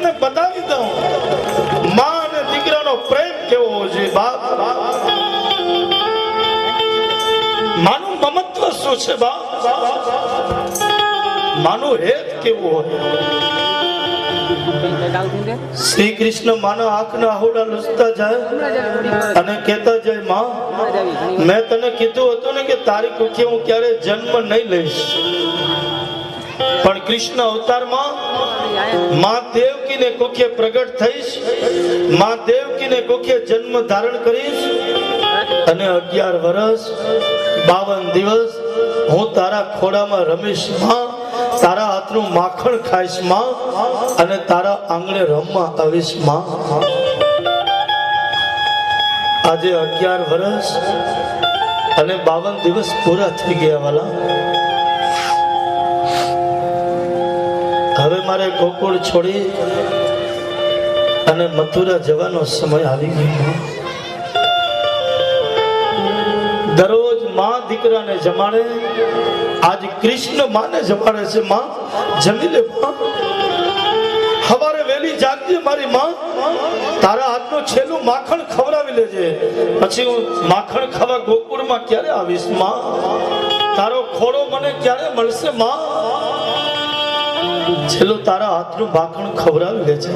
તમને બતાવી દઉં માં અને દીકરાનો પ્રેમ કેવો છે બાપ માનું મમત્વ શું છે બાપ માનું હેત કેવું હોય શ્રી કૃષ્ણ માના આંખના આહુડા લૂસતા જાય અને કહેતા જાય માં મેં તને કીધું હતું ને કે તારી કુખે હું ક્યારે જન્મ નહીં લઈશ પણ કૃષ્ણ અવતારમાં માં દેવકીને કુખે પ્રગટ થઈશ માં દેવકીને કુખે જન્મ ધારણ કરીશ અને 11 વર્ષ 52 દિવસ હું તારા ખોડામાં રમીશ માં તારા હાથનું માખણ ખાઈશ માં અને તારા આંગણે રમવા આવીશ માં આજે 11 વર્ષ અને 52 દિવસ પૂરા થઈ ગયા વાલા હવે મારે ગોકુળ છોડી અને મથુરા જવાનો સમય આવી ગયો દરરોજ માં દીકરાને જમાડે આજ કૃષ્ણ માને જમાડે છે માં જમી લે સવારે વહેલી જાગજે મારી માં તારા હાથનું છેલ્લું માખણ ખવડાવી લેજે પછી હું માખણ ખાવા ગોકુળમાં ક્યારે આવીશ માં તારો ખોડો મને ક્યારે મળશે માં છેલ્લું તારા હાથનું માખણ ખવડાવી લેજે